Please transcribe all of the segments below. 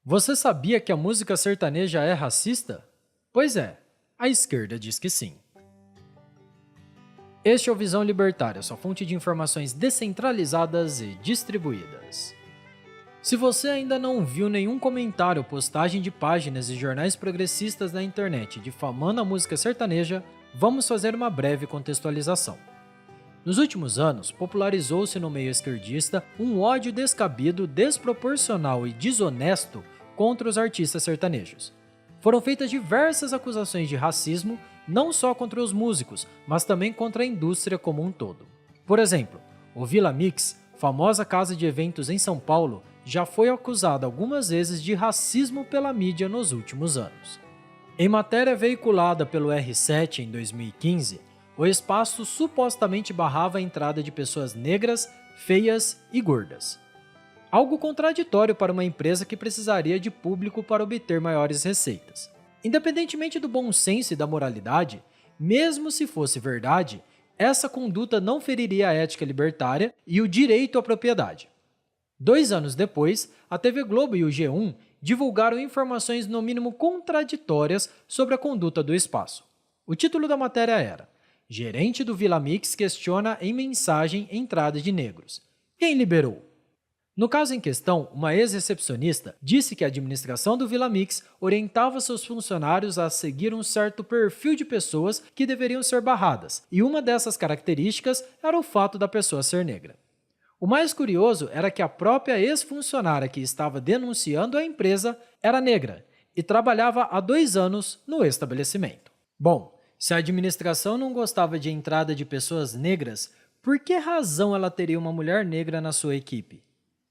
Você sabia que a música sertaneja é racista? Pois é, a esquerda diz que sim. Este é o Visão Libertária, sua fonte de informações descentralizadas e distribuídas. Se você ainda não viu nenhum comentário ou postagem de páginas e jornais progressistas na internet difamando a música sertaneja, vamos fazer uma breve contextualização. Nos últimos anos, popularizou-se no meio esquerdista um ódio descabido, desproporcional e desonesto contra os artistas sertanejos. Foram feitas diversas acusações de racismo, não só contra os músicos, mas também contra a indústria como um todo. Por exemplo, o Vila Mix, famosa casa de eventos em São Paulo, já foi acusada algumas vezes de racismo pela mídia nos últimos anos. Em matéria veiculada pelo R7 em 2015, o espaço supostamente barrava a entrada de pessoas negras, feias e gordas. Algo contraditório para uma empresa que precisaria de público para obter maiores receitas. Independentemente do bom senso e da moralidade, mesmo se fosse verdade, essa conduta não feriria a ética libertária e o direito à propriedade. 2 anos depois, a TV Globo e o G1 divulgaram informações no mínimo contraditórias sobre a conduta do espaço. O título da matéria era: Gerente do Vila Mix questiona em mensagem entrada de negros. Quem liberou? No caso em questão, uma ex-recepcionista disse que a administração do Vila Mix orientava seus funcionários a seguir um certo perfil de pessoas que deveriam ser barradas, e uma dessas características era o fato da pessoa ser negra. O mais curioso era que a própria ex-funcionária que estava denunciando a empresa era negra e trabalhava há 2 anos no estabelecimento. Bom, se a administração não gostava de entrada de pessoas negras, por que razão ela teria uma mulher negra na sua equipe?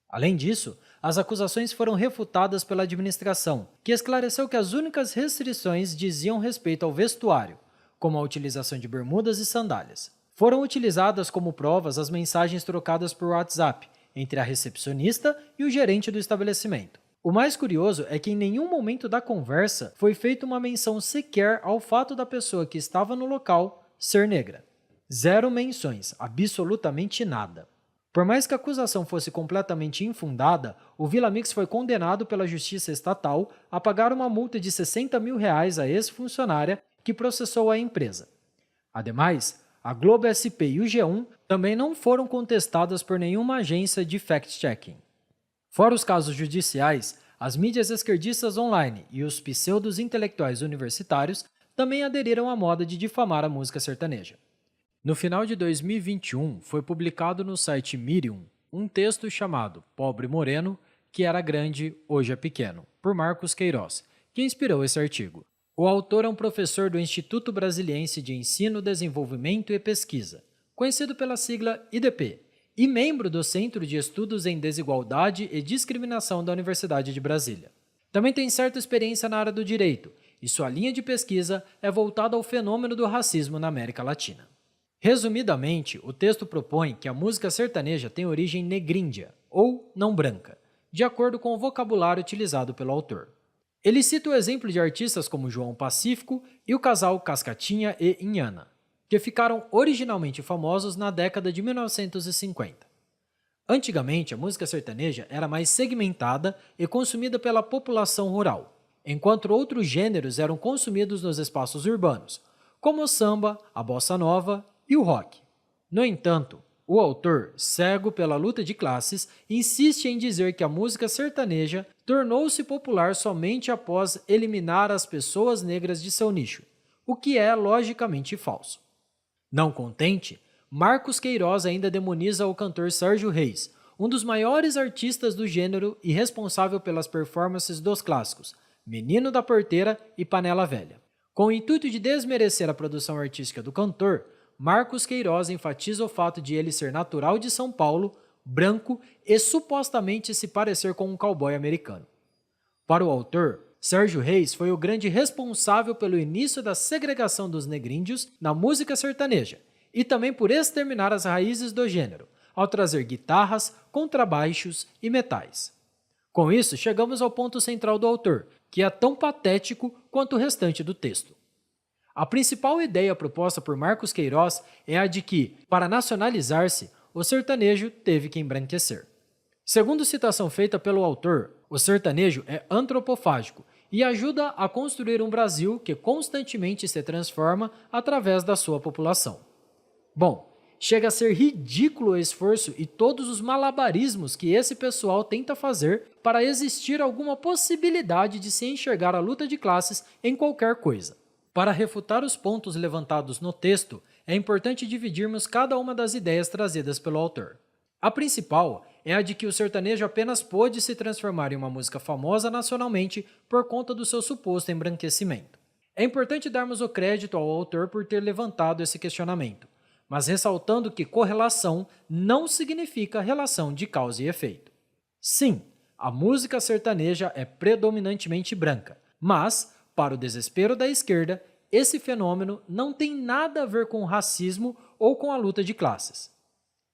Além disso, as acusações foram refutadas pela administração, que esclareceu que as únicas restrições diziam respeito ao vestuário, como a utilização de bermudas e sandálias. Foram utilizadas como provas as mensagens trocadas por WhatsApp entre a recepcionista e o gerente do estabelecimento. O mais curioso é que em nenhum momento da conversa foi feita uma menção sequer ao fato da pessoa que estava no local ser negra. Zero menções, absolutamente nada. Por mais que a acusação fosse completamente infundada, o Vila Mix foi condenado pela Justiça Estatal a pagar uma multa de R$60 mil à ex-funcionária que processou a empresa. Ademais, a Globo SP e o G1 também não foram contestadas por nenhuma agência de fact-checking. Fora os casos judiciais, as mídias esquerdistas online e os pseudos intelectuais universitários também aderiram à moda de difamar a música sertaneja. No final de 2021, foi publicado no site Medium um texto chamado Pobre Moreno, que era grande, hoje é pequeno, por Marcos Queiroz, que inspirou esse artigo. O autor é um professor do Instituto Brasiliense de Ensino, Desenvolvimento e Pesquisa, conhecido pela sigla IDP, e membro do Centro de Estudos em Desigualdade e Discriminação da Universidade de Brasília. Também tem certa experiência na área do direito, e sua linha de pesquisa é voltada ao fenômeno do racismo na América Latina. Resumidamente, o texto propõe que a música sertaneja tem origem negríndia, ou não branca, de acordo com o vocabulário utilizado pelo autor. Ele cita o exemplo de artistas como João Pacífico e o casal Cascatinha e Inhana, que ficaram originalmente famosos na década de 1950. Antigamente, a música sertaneja era mais segmentada e consumida pela população rural, enquanto outros gêneros eram consumidos nos espaços urbanos, como o samba, a bossa nova e o rock. No entanto, o autor, cego pela luta de classes, insiste em dizer que a música sertaneja tornou-se popular somente após eliminar as pessoas negras de seu nicho, o que é logicamente falso. Não contente, Marcos Queiroz ainda demoniza o cantor Sérgio Reis, um dos maiores artistas do gênero e responsável pelas performances dos clássicos Menino da Porteira e Panela Velha. Com o intuito de desmerecer a produção artística do cantor, Marcos Queiroz enfatiza o fato de ele ser natural de São Paulo, branco e supostamente se parecer com um cowboy americano. Para o autor, Sérgio Reis foi o grande responsável pelo início da segregação dos negríndios na música sertaneja e também por exterminar as raízes do gênero, ao trazer guitarras, contrabaixos e metais. Com isso, chegamos ao ponto central do autor, que é tão patético quanto o restante do texto. A principal ideia proposta por Marcos Queiroz é a de que, para nacionalizar-se, o sertanejo teve que embranquecer. Segundo citação feita pelo autor, o sertanejo é antropofágico e ajuda a construir um Brasil que constantemente se transforma através da sua população. Bom, chega a ser ridículo o esforço e todos os malabarismos que esse pessoal tenta fazer para existir alguma possibilidade de se enxergar a luta de classes em qualquer coisa. Para refutar os pontos levantados no texto, é importante dividirmos cada uma das ideias trazidas pelo autor. A principal é a de que o sertanejo apenas pôde se transformar em uma música famosa nacionalmente por conta do seu suposto embranquecimento. É importante darmos o crédito ao autor por ter levantado esse questionamento, mas ressaltando que correlação não significa relação de causa e efeito. Sim, a música sertaneja é predominantemente branca, mas, para o desespero da esquerda, esse fenômeno não tem nada a ver com o racismo ou com a luta de classes.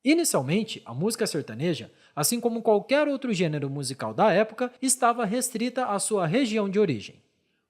Inicialmente, a música sertaneja, assim como qualquer outro gênero musical da época, estava restrita à sua região de origem.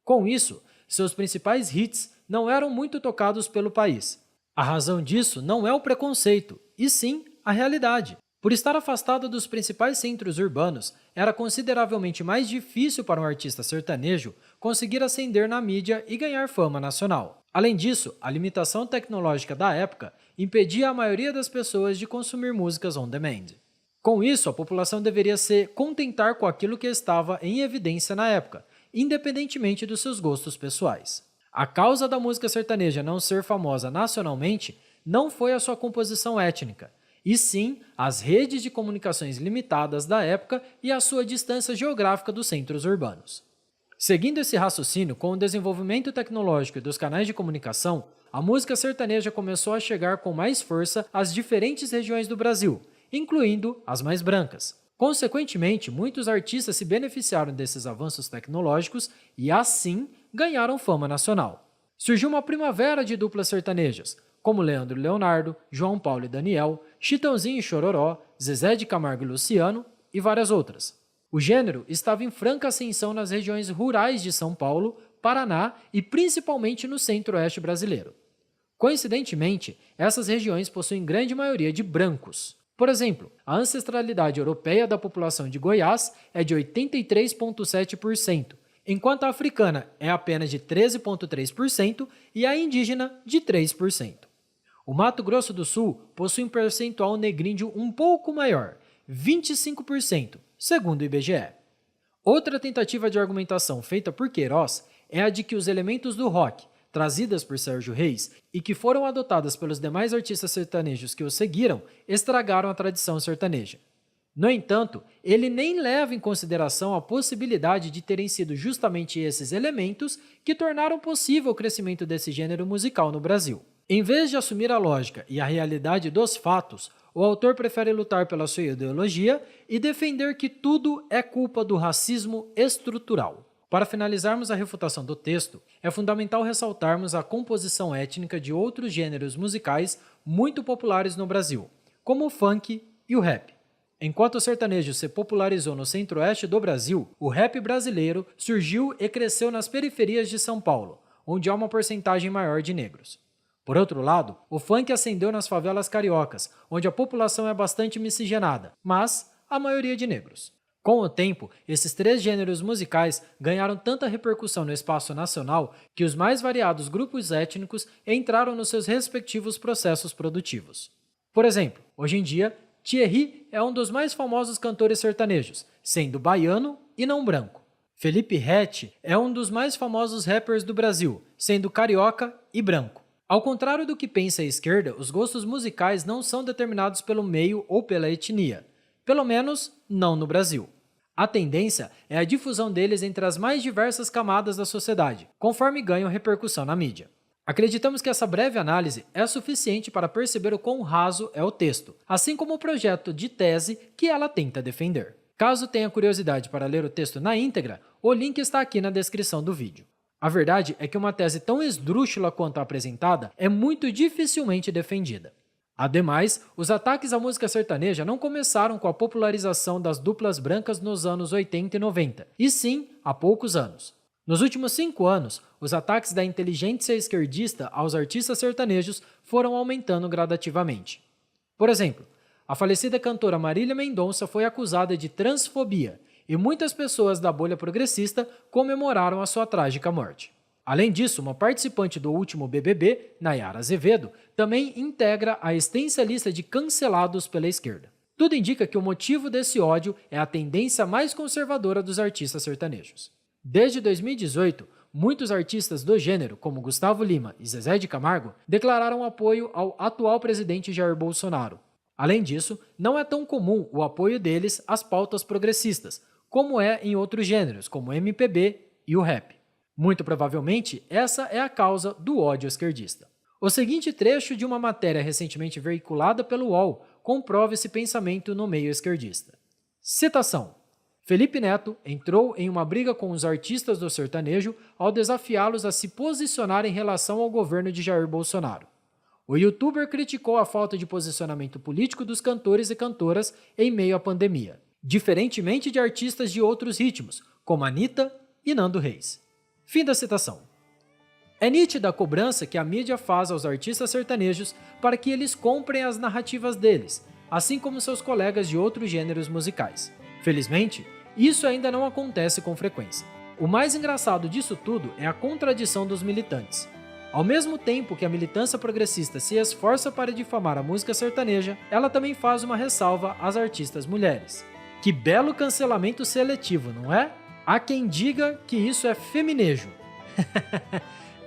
Com isso, seus principais hits não eram muito tocados pelo país. A razão disso não é o preconceito, e sim a realidade. Por estar afastada dos principais centros urbanos, era consideravelmente mais difícil para um artista sertanejo conseguir ascender na mídia e ganhar fama nacional. Além disso, a limitação tecnológica da época impedia a maioria das pessoas de consumir músicas on demand. Com isso, a população deveria se contentar com aquilo que estava em evidência na época, independentemente dos seus gostos pessoais. A causa da música sertaneja não ser famosa nacionalmente não foi a sua composição étnica, e sim as redes de comunicações limitadas da época e a sua distância geográfica dos centros urbanos. Seguindo esse raciocínio, com o desenvolvimento tecnológico e dos canais de comunicação, a música sertaneja começou a chegar com mais força às diferentes regiões do Brasil, incluindo as mais brancas. Consequentemente, muitos artistas se beneficiaram desses avanços tecnológicos e, assim, ganharam fama nacional. Surgiu uma primavera de duplas sertanejas, como Leandro e Leonardo, João Paulo e Daniel, Chitãozinho e Chororó, Zezé de Camargo e Luciano e várias outras. O gênero estava em franca ascensão nas regiões rurais de São Paulo, Paraná e principalmente no centro-oeste brasileiro. Coincidentemente, essas regiões possuem grande maioria de brancos. Por exemplo, a ancestralidade europeia da população de Goiás é de 83,7%, enquanto a africana é apenas de 13,3% e a indígena de 3%. O Mato Grosso do Sul possui um percentual negríndio um pouco maior, 25%, segundo o IBGE. Outra tentativa de argumentação feita por Queiroz é a de que os elementos do rock, trazidas por Sérgio Reis e que foram adotadas pelos demais artistas sertanejos que o seguiram, estragaram a tradição sertaneja. No entanto, ele nem leva em consideração a possibilidade de terem sido justamente esses elementos que tornaram possível o crescimento desse gênero musical no Brasil. Em vez de assumir a lógica e a realidade dos fatos, o autor prefere lutar pela sua ideologia e defender que tudo é culpa do racismo estrutural. Para finalizarmos a refutação do texto, é fundamental ressaltarmos a composição étnica de outros gêneros musicais muito populares no Brasil, como o funk e o rap. Enquanto o sertanejo se popularizou no centro-oeste do Brasil, o rap brasileiro surgiu e cresceu nas periferias de São Paulo, onde há uma porcentagem maior de negros. Por outro lado, o funk ascendeu nas favelas cariocas, onde a população é bastante miscigenada, mas a maioria de negros. Com o tempo, esses três gêneros musicais ganharam tanta repercussão no espaço nacional que os mais variados grupos étnicos entraram nos seus respectivos processos produtivos. Por exemplo, hoje em dia, Thierry é um dos mais famosos cantores sertanejos, sendo baiano e não branco. Felipe Ret é um dos mais famosos rappers do Brasil, sendo carioca e branco. Ao contrário do que pensa a esquerda, os gostos musicais não são determinados pelo meio ou pela etnia, pelo menos não no Brasil. A tendência é a difusão deles entre as mais diversas camadas da sociedade, conforme ganham repercussão na mídia. Acreditamos que essa breve análise é suficiente para perceber o quão raso é o texto, assim como o projeto de tese que ela tenta defender. Caso tenha curiosidade para ler o texto na íntegra, o link está aqui na descrição do vídeo. A verdade é que uma tese tão esdrúxula quanto a apresentada é muito dificilmente defendida. Ademais, os ataques à música sertaneja não começaram com a popularização das duplas brancas nos anos 80 e 90, e sim há poucos anos. Nos últimos 5 anos, os ataques da inteligência esquerdista aos artistas sertanejos foram aumentando gradativamente. Por exemplo, A falecida cantora Marília Mendonça foi acusada de transfobia e muitas pessoas da bolha progressista comemoraram a sua trágica morte. Além disso, uma participante do último BBB, Nayara Azevedo, também integra a extensa lista de cancelados pela esquerda. Tudo indica que o motivo desse ódio é a tendência mais conservadora dos artistas sertanejos. Desde 2018, muitos artistas do gênero, como Gustavo Lima e Zezé de Camargo, declararam apoio ao atual presidente Jair Bolsonaro. Além disso, não é tão comum o apoio deles às pautas progressistas, como é em outros gêneros, como o MPB e o rap. Muito provavelmente, essa é a causa do ódio esquerdista. O seguinte trecho de uma matéria recentemente veiculada pelo UOL comprova esse pensamento no meio esquerdista. Citação: Felipe Neto entrou em uma briga com os artistas do sertanejo ao desafiá-los a se posicionar em relação ao governo de Jair Bolsonaro. O youtuber criticou a falta de posicionamento político dos cantores e cantoras em meio à pandemia, diferentemente de artistas de outros ritmos, como Anitta e Nando Reis. Fim da citação. É nítida a cobrança que a mídia faz aos artistas sertanejos para que eles comprem as narrativas deles, assim como seus colegas de outros gêneros musicais. Felizmente, isso ainda não acontece com frequência. O mais engraçado disso tudo é a contradição dos militantes. Ao mesmo tempo que a militância progressista se esforça para difamar a música sertaneja, ela também faz uma ressalva às artistas mulheres. Que belo cancelamento seletivo, não é? Há quem diga que isso é feminejo.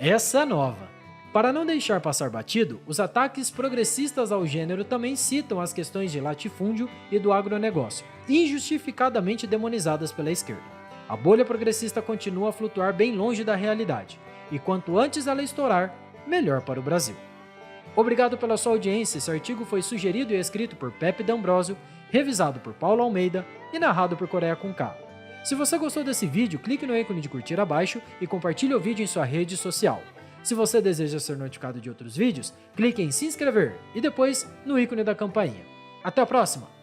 Essa é nova. Para não deixar passar batido, os ataques progressistas ao gênero também citam as questões de latifúndio e do agronegócio, injustificadamente demonizadas pela esquerda. A bolha progressista continua a flutuar bem longe da realidade, e quanto antes ela estourar, melhor para o Brasil. Obrigado pela sua audiência. Esse artigo foi sugerido e escrito por Pepe D'Ambrosio, revisado por Paulo Almeida e narrado por Coreia com K. Se você gostou desse vídeo, clique no ícone de curtir abaixo e compartilhe o vídeo em sua rede social. Se você deseja ser notificado de outros vídeos, clique em se inscrever e depois no ícone da campainha. Até a próxima!